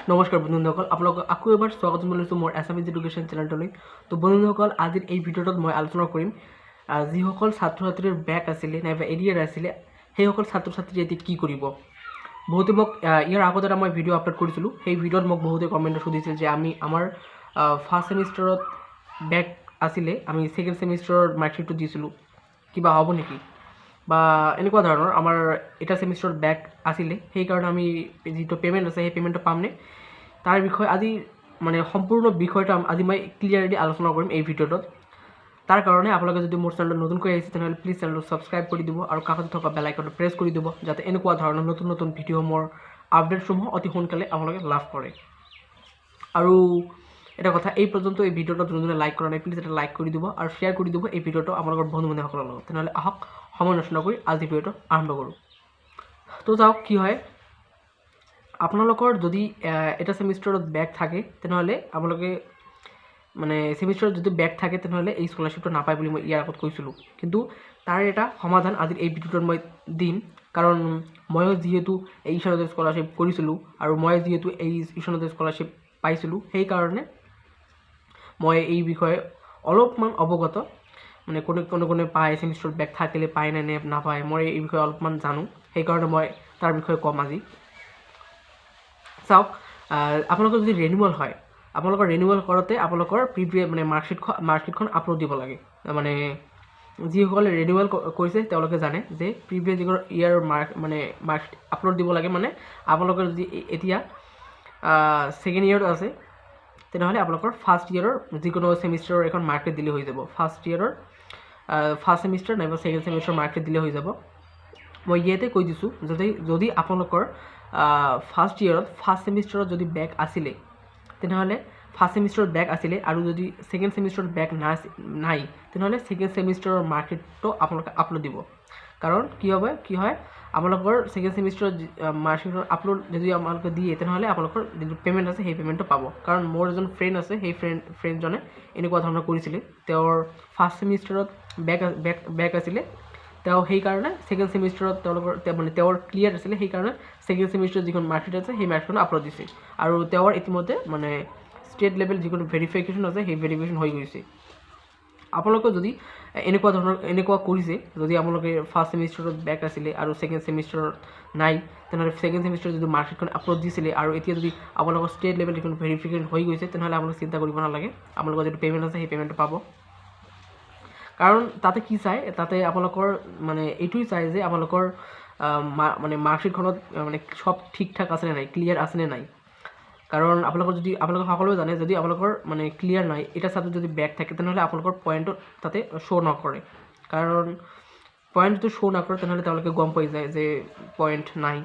নমস্কাৰ বন্ধুসকল, আপোনালোকক আকৌ এবাৰ স্বাগতম জনাইছোঁ মোৰ এছামিজ এডুকেশ্যন চেনেলটোলৈ। তো বন্ধুসকল, আজিৰ এই ভিডিঅ'টোত মই আলোচনা কৰিম যিসকল ছাত্ৰ ছাত্ৰীৰ বেক আছিলে নাইবা এৰিয়াৰ আছিলে সেইসকল ছাত্ৰ ছাত্ৰীয়ে এতিয়া কি কৰিব। বহুতে মোক ইয়াৰ আগত এটা মই ভিডিঅ' আপলোড কৰিছিলোঁ। সেই ভিডিঅ'ত মোক বহুতে কমেণ্টত সুধিছিল যে আমাৰ ফাৰ্ষ্ট ছেমিষ্টাৰত বেক আছিলে, আমি ছেকেণ্ড ছেমিষ্টাৰৰ মাৰ্কশ্বিটটো দিছিলোঁ, কিবা হ'ব নেকি, বা এনেকুৱা ধৰণৰ আমাৰ এটা ছেমিষ্টাৰত বেক আছিলে, সেইকাৰণে আমি যিটো পে'মেণ্ট আছে সেই পে'মেণ্টটো পামনে, তাৰ বিষয়ে আজি মানে সম্পূৰ্ণ বিষয়টো আজি মই ক্লিয়াৰলি আলোচনা কৰিম এই ভিডিঅ'টোত। তাৰ কাৰণে আপোনালোকে যদি মোৰ চেনেলত নতুনকৈ আহিছে তেনেহ'লে প্লিজ চেনেলটো ছাবস্ক্ৰাইব কৰি দিব আৰু কাষত থকা বেল আইকনটো প্ৰেছ কৰি দিব, যাতে এনেকুৱা ধৰণৰ নতুন নতুন ভিডিঅ'সমূহৰ আপডেটসমূহ অতি সোনকালে আপোনালোকে লাভ কৰে। আৰু এটা কথা, এই পৰ্যন্ত এই ভিডিঅ'টো যোনে লাইক কৰা নাই প্লিজ এটা লাইক কৰি দিব আৰু শ্বেয়াৰ কৰি দিব এই ভিডিঅ'টো আপোনালোকৰ বন্ধু বান্ধৱীসকলৰ লগত। তেনেহ'লে আহক সময় নষ্ট নকৰি আজি ভিডিঅ'টো আৰম্ভ কৰোঁ। তো যাওক, কি হয়, আপোনালোকৰ যদি এটা ছেমিষ্টাৰত বেক থাকে তেনেহ'লে আপোনালোকে মানে ছেমিষ্টাৰত যদি বেক থাকে তেনেহ'লে এই স্কলাৰশ্বিপটো নাপায় বুলি মই ইয়াৰ আগত কৈছিলোঁ। কিন্তু তাৰ এটা সমাধান আজিৰ এই ভিডিঅ'টোত মই দিম, কাৰণ ময়ো যিহেতু এই ঈশানোদয় স্কলাৰশ্বিপ কৰিছিলোঁ আৰু মই যিহেতু এই ঈশানোদয় স্কলাৰশ্বিপ পাইছিলোঁ, সেইকাৰণে মই এই বিষয়ে অলপমান অৱগত। মানে কোনে পায়, ছেমিষ্টাৰত বেক থাকিলে পায় নে নাপায়, মই এই বিষয়ে অলপমান জানো, সেইকাৰণে মই তাৰ বিষয়ে ক'ম আজি। চাওক, আপোনালোকৰ যদি ৰেনুৱেল হয়, আপোনালোকৰ ৰেনুৱেল কৰোঁতে আপোনালোকৰ মানে মাৰ্কশ্বিটখন আপলোড দিব লাগে। মানে যিসকলে ৰেনুৱেল কৰিছে তেওঁলোকে জানে যে প্ৰিভিয়াছ ইয়াৰ মাৰ্কশ্বিট আপলোড দিব লাগে। মানে আপোনালোকৰ যদি এতিয়া ছেকেণ্ড ইয়েৰত আছে তেনেহ'লে আপোনালোকৰ ফাৰ্ষ্ট ইয়েৰৰ যিকোনো ছেমিষ্টাৰৰ এখন মাৰ্কশ্বিট দিলে হৈ যাব। ফাৰ্ষ্ট ইয়েৰৰ ফাৰ্ষ্ট ছেমিষ্টাৰ নাইবা ছেকেণ্ড ছেমিষ্টাৰৰ মাৰ্কশ্বিট দিলে হৈ যাব। মই ইয়াতে কৈ দিছোঁ, যদি আপোনালোকৰ ফাৰ্ষ্ট ইয়েৰত ফাৰ্ষ্ট ছেমিষ্টাৰত যদি বেক আছিলে তেনেহ'লে ফাৰ্ষ্ট ছেমিষ্টাৰত বেক আছিলে আৰু যদি ছেকেণ্ড ছেমিষ্টাৰত বেক নাই তেনেহ'লে ছেকেণ্ড ছেমিষ্টাৰৰ মাৰ্কশ্বিটটো আপোনালোকে আপলোড দিব। কাৰণ কি হয় আপোনালোকৰ ছেকেণ্ড ছেমিষ্টাৰত মাৰ্কশ্বিটৰ আপলোড যদি আপোনালোকে দিয়ে তেনেহ'লে আপোনালোকৰ যিটো পে'মেণ্ট আছে সেই পে'মেণ্টটো পাব। কাৰণ মোৰ এজন ফ্ৰেণ্ড আছে, সেই ফ্ৰেণ্ডজনে এনেকুৱা ধৰণৰ কৰিছিলে, তেওঁৰ ফাৰ্ষ্ট ছেমিষ্টাৰত বেক আছিলে, তেওঁ সেইকাৰণে ছেকেণ্ড ছেমিষ্টাৰত তেওঁৰ ক্লিয়াৰ আছিলে, সেইকাৰণে ছেকেণ্ড ছেমিষ্টাৰত যিখন মাৰ্কশ্বিট আছে সেই মাৰ্কশ্বিটখন আপলোড দিছে আৰু তেওঁৰ ইতিমধ্যে মানে ষ্টেট লেভেল যিকোনো ভেৰিফিকেশ্যন আছে সেই ভেৰিফিকেশ্যন হৈ গৈছে। আপোনালোকে যদি এনেকুৱা কৰিছে, যদি আপোনালোকে ফাৰ্ষ্ট ছেমিষ্টাৰত বেক আছিলে আৰু ছেকেণ্ড ছেমিষ্টাৰত নাই, তেনেহ'লে ছেকেণ্ড ছেমিষ্টাৰত যদি মাৰ্কশ্বিটখন আপলোড দিছিলে আৰু এতিয়া যদি আপোনালোকৰ ষ্টেট লেভেল যিকোনো ভেৰিফিকেশ্যন হৈ গৈছে তেনেহ'লে আপোনালোকে চিন্তা কৰিব নালাগে, আপোনালোকৰ যিটো পে'মেণ্ট আছে সেই পে'মেণ্টটো পাব। কাৰণ তাতে কি চায়, তাতে আপোনালোকৰ মানে এইটোৱেই চায় যে আপোনালোকৰ মানে মাৰ্কশ্বিটখনত মানে চব ঠিক ঠাক আছেনে নাই, ক্লিয়াৰ আছেনে নাই। কাৰণ আপোনালোকে সকলোৱে জানে, যদি আপোনালোকৰ মানে ক্লিয়াৰ নাই, এটা ছাবজেক্ট যদি বেক থাকে তেনেহ'লে আপোনালোকৰ পইণ্টটো তাতে শ্ব' নকৰে। কাৰণ পইণ্ট যদি শ্ব' নকৰে তেনেহ'লে তেওঁলোকে গম পাই যায় যে পইণ্ট নাই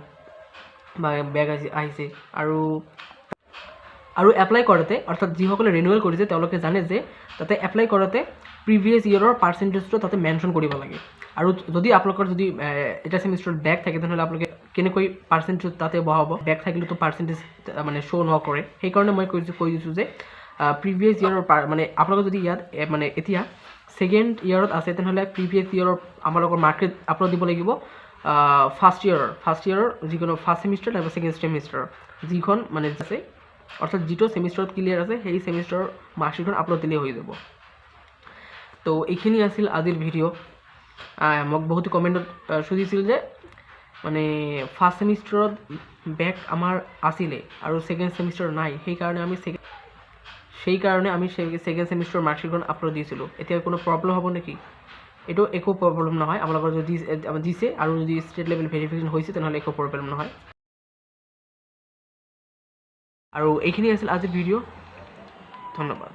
বা বেক আহিছে। আৰু এপ্লাই কৰোঁতে, অৰ্থাৎ যিসকলে ৰিনিউৱেল কৰিছে তেওঁলোকে জানে যে তাতে এপ্লাই কৰোঁতে প্ৰিভিয়াছ ইয়েৰৰ পাৰ্চেণ্টেজটো তাতে মেনশ্যন কৰিব লাগে। আৰু যদি আপোনালোকৰ যদি এটা ছেমিষ্টাৰত বেক থাকে তেনেহ'লে আপোনালোকে কেনেকৈ পাৰ্চেণ্টেজ তাতে বহাব, বেক থাকিলেতো পাৰ্চেণ্টেজ মানে শ্ব' নকৰে। সেইকাৰণে মই কৈ দিছোঁ যে প্ৰিভিয়াছ ইয়েৰৰ মানে আপোনালোকে যদি ইয়াত মানে এতিয়া ছেকেণ্ড ইয়েৰত আছে তেনেহ'লে প্ৰিভিয়াছ ইয়েৰৰ আপোনালোকৰ মাৰ্কশ্বিট আপলোড দিব লাগিব। ফাৰ্ষ্ট ইয়েৰৰ যিকোনো ফাৰ্ষ্ট ছেমিষ্টাৰ নাইবা ছেকেণ্ড ছেমিষ্টাৰৰ যিখন মানে আছে, অৰ্থাৎ যিটো ছেমিষ্টাৰত ক্লিয়াৰ আছে সেই ছেমিষ্টাৰৰ মাৰ্কশ্বিটখন আপলোড দিলেই হৈ যাব। তো এইখিনি আছিল আজিৰ ভিডিঅ'। মোক বহুতো কমেণ্টত সুধিছিল যে মানে ফাৰ্ষ্ট ছেমিষ্টাৰত বেক আমাৰ আছিলে আৰু ছেকেণ্ড ছেমিষ্টাৰ নাই, সেইকাৰণে আমি ছেকেণ্ড ছেমিষ্টাৰৰ মাৰ্কশ্বিটখন আপলোড দিছিলোঁ, এতিয়া কোনো প্ৰব্লেম হ'ব নেকি? এইটো একো প্ৰব্লেম নহয়। আপোনালোকৰ যদি দিছে আৰু যদি ষ্টেট লেভেল ভেৰিফিকেশ্যন হৈছে তেনেহ'লে একো প্ৰব্লেম নহয়। আৰু এইখিনি আছিল আজিৰ ভিডিঅ'। ধন্যবাদ।